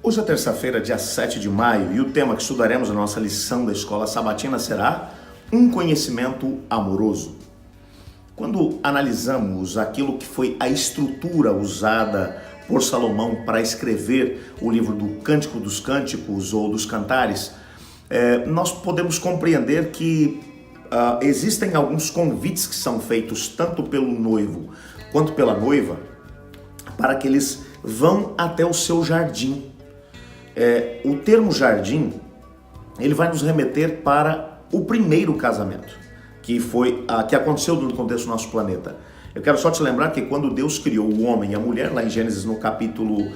Hoje é terça-feira, dia 7 de maio, e o tema que estudaremos na nossa lição da escola sabatina será um conhecimento amoroso. Quando analisamos aquilo que foi a estrutura usada por Salomão para escrever o livro do Cântico dos Cânticos ou dos Cantares, nós podemos compreender que existem alguns convites que são feitos tanto pelo noivo quanto pela noiva para que eles vão até o seu jardim. O termo jardim, ele vai nos remeter para o primeiro casamento, que aconteceu no contexto do nosso planeta. Eu quero só te lembrar que quando Deus criou o homem e a mulher, lá em Gênesis no capítulo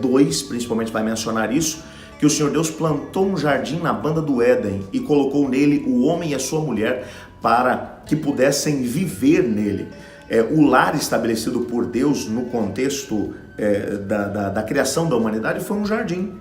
2, principalmente vai mencionar isso, que o Senhor Deus plantou um jardim na banda do Éden e colocou nele o homem e a sua mulher para que pudessem viver nele. O lar estabelecido por Deus no contexto da criação da humanidade foi um jardim.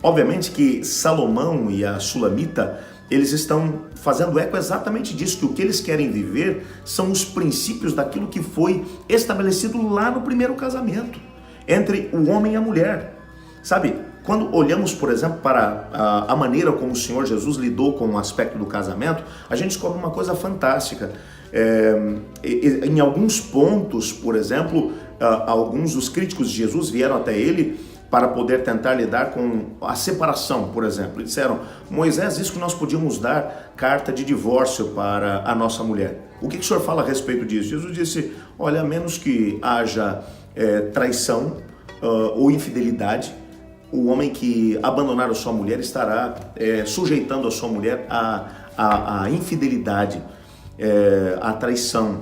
Obviamente que Salomão e a Sulamita, eles estão fazendo eco exatamente disso, que o que eles querem viver são os princípios daquilo que foi estabelecido lá no primeiro casamento, entre o homem e a mulher. Sabe, quando olhamos, por exemplo, para a maneira como o Senhor Jesus lidou com o aspecto do casamento, a gente descobre uma coisa fantástica. Em alguns pontos, por exemplo, alguns dos críticos de Jesus vieram até ele para poder tentar lidar com a separação, por exemplo. E disseram: Moisés disse que nós podíamos dar carta de divórcio para a nossa mulher. O que o senhor fala a respeito disso? Jesus disse: olha, a menos que haja traição ou infidelidade, o homem que abandonar a sua mulher estará sujeitando a sua mulher à infidelidade, à traição.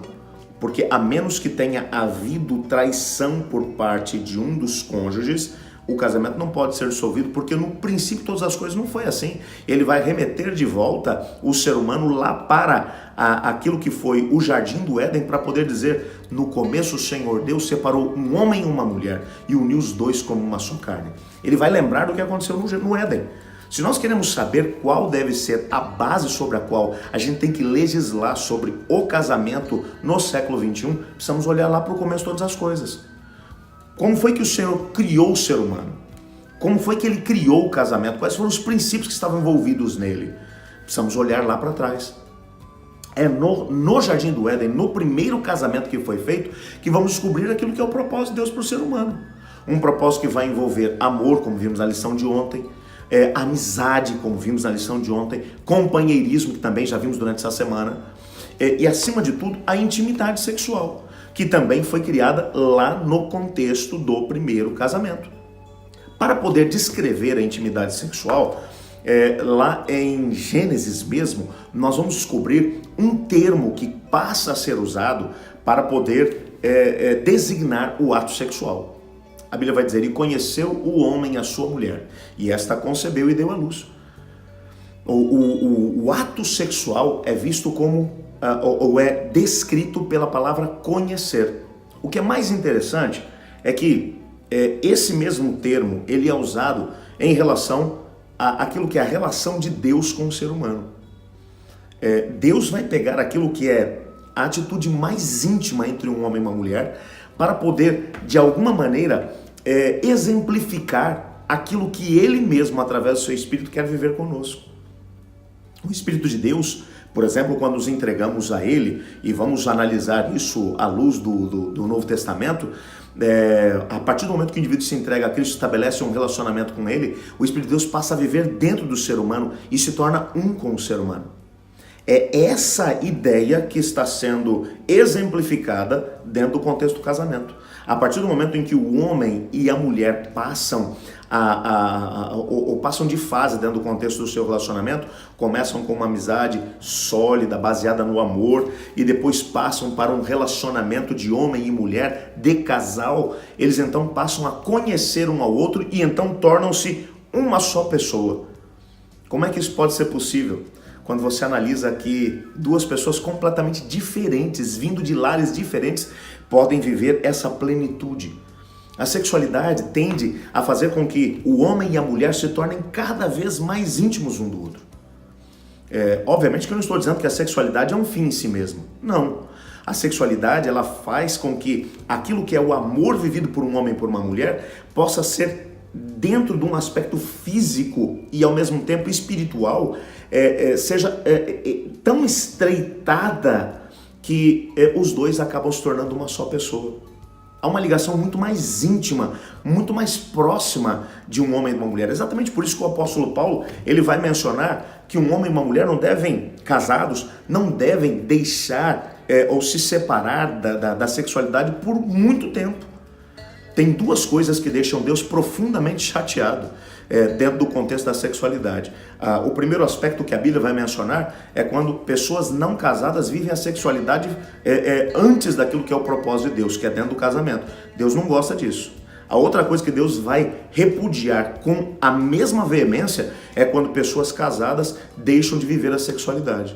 Porque a menos que tenha havido traição por parte de um dos cônjuges, o casamento não pode ser dissolvido, porque no princípio todas as coisas não foi assim. Ele vai remeter de volta o ser humano lá para aquilo que foi o jardim do Éden, para poder dizer: no começo o Senhor Deus separou um homem e uma mulher e uniu os dois como uma só carne. Ele vai lembrar do que aconteceu no Éden. Se nós queremos saber qual deve ser a base sobre a qual a gente tem que legislar sobre o casamento no século XXI, precisamos olhar lá para o começo de todas as coisas. Como foi que o Senhor criou o ser humano? Como foi que ele criou o casamento? Quais foram os princípios que estavam envolvidos nele? Precisamos olhar lá para trás. É no Jardim do Éden, no primeiro casamento que foi feito, que vamos descobrir aquilo que é o propósito de Deus para o ser humano. Um propósito que vai envolver amor, como vimos na lição de ontem, amizade, como vimos na lição de ontem, companheirismo, que também já vimos durante essa semana, e acima de tudo, a intimidade sexual, que também foi criada lá no contexto do primeiro casamento. Para poder descrever a intimidade sexual, lá em Gênesis mesmo, nós vamos descobrir um termo que passa a ser usado para poder designar o ato sexual. A Bíblia vai dizer: e conheceu o homem a sua mulher, e esta concebeu e deu à luz. O ato sexual é visto como, ou é descrito pela palavra conhecer. O que é mais interessante é que esse mesmo termo, ele é usado em relação àquilo que é a relação de Deus com o ser humano. Deus vai pegar aquilo que é a atitude mais íntima entre um homem e uma mulher, para poder, de alguma maneira, exemplificar aquilo que Ele mesmo, através do seu Espírito, quer viver conosco. O Espírito de Deus, por exemplo, quando nos entregamos a Ele, e vamos analisar isso à luz do Novo Testamento, a partir do momento que o indivíduo se entrega a Cristo, estabelece um relacionamento com Ele, o Espírito de Deus passa a viver dentro do ser humano e se torna um com o ser humano. É essa ideia que está sendo exemplificada dentro do contexto do casamento. A partir do momento em que o homem e a mulher passam passam de fase dentro do contexto do seu relacionamento, começam com uma amizade sólida, baseada no amor, e depois passam para um relacionamento de homem e mulher, de casal, eles então passam a conhecer um ao outro e então tornam-se uma só pessoa. Como é que isso pode ser possível? Quando você analisa que duas pessoas completamente diferentes, vindo de lares diferentes, podem viver essa plenitude. A sexualidade tende a fazer com que o homem e a mulher se tornem cada vez mais íntimos um do outro. Obviamente que eu não estou dizendo que a sexualidade é um fim em si mesmo. Não. A sexualidade, ela faz com que aquilo que é o amor vivido por um homem e por uma mulher possa ser dentro de um aspecto físico e ao mesmo tempo espiritual, seja tão estreitada que os dois acabam se tornando uma só pessoa. Há uma ligação muito mais íntima, muito mais próxima de um homem e uma mulher. Exatamente por isso que o apóstolo Paulo, ele vai mencionar que um homem e uma mulher casados, não devem deixar ou se separar da sexualidade por muito tempo. Tem duas coisas que deixam Deus profundamente chateado dentro do contexto da sexualidade. O primeiro aspecto que a Bíblia vai mencionar é quando pessoas não casadas vivem a sexualidade antes daquilo que é o propósito de Deus, que é dentro do casamento. Deus não gosta disso. A outra coisa que Deus vai repudiar com a mesma veemência é quando pessoas casadas deixam de viver a sexualidade.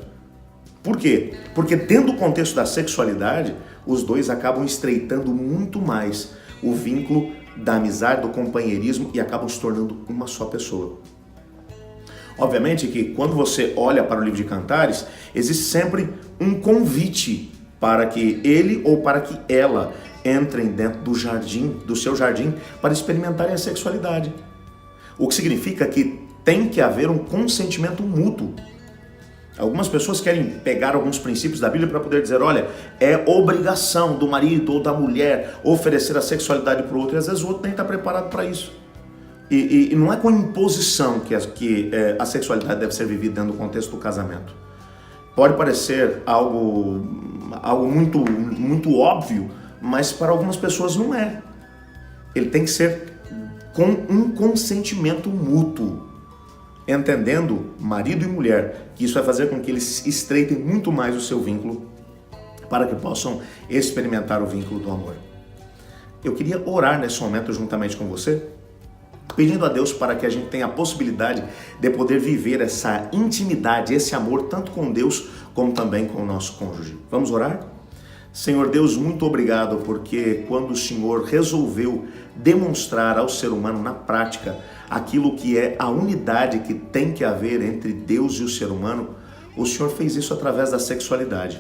Por quê? Porque dentro do contexto da sexualidade, os dois acabam estreitando muito mais o vínculo da amizade, do companheirismo e acabam se tornando uma só pessoa. Obviamente que quando você olha para o livro de Cantares, existe sempre um convite para que ele ou para que ela entrem dentro do jardim, do seu jardim, para experimentarem a sexualidade. O que significa que tem que haver um consentimento mútuo. Algumas pessoas querem pegar alguns princípios da Bíblia para poder dizer, olha, é obrigação do marido ou da mulher oferecer a sexualidade para o outro, e às vezes o outro nem está preparado para isso. E não é com imposição que a sexualidade deve ser vivida dentro do contexto do casamento. Pode parecer algo muito, muito óbvio, mas para algumas pessoas não é. Ele tem que ser com um consentimento mútuo. Entendendo, marido e mulher, que isso vai fazer com que eles estreitem muito mais o seu vínculo para que possam experimentar o vínculo do amor. Eu queria orar nesse momento juntamente com você, pedindo a Deus para que a gente tenha a possibilidade de poder viver essa intimidade, esse amor, tanto com Deus como também com o nosso cônjuge. Vamos orar? Senhor Deus, muito obrigado, porque quando o Senhor resolveu demonstrar ao ser humano na prática aquilo que é a unidade que tem que haver entre Deus e o ser humano, o Senhor fez isso através da sexualidade,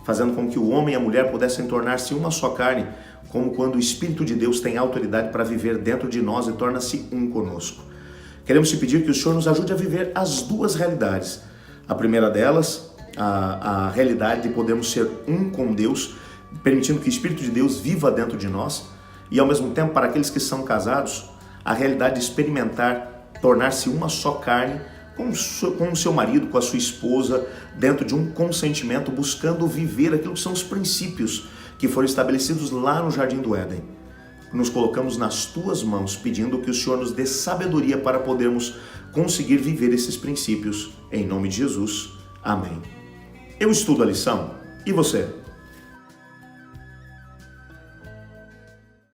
fazendo com que o homem e a mulher pudessem tornar-se uma só carne, como quando o Espírito de Deus tem autoridade para viver dentro de nós e torna-se um conosco. Queremos te pedir que o Senhor nos ajude a viver as duas realidades. A primeira delas, a realidade de podermos ser um com Deus, permitindo que o Espírito de Deus viva dentro de nós, e ao mesmo tempo, para aqueles que são casados, a realidade de experimentar, tornar-se uma só carne com o seu marido, com a sua esposa, dentro de um consentimento, buscando viver aquilo que são os princípios que foram estabelecidos lá no Jardim do Éden. Nos colocamos nas tuas mãos, pedindo que o Senhor nos dê sabedoria para podermos conseguir viver esses princípios. Em nome de Jesus. Amém. Eu estudo a lição. E você?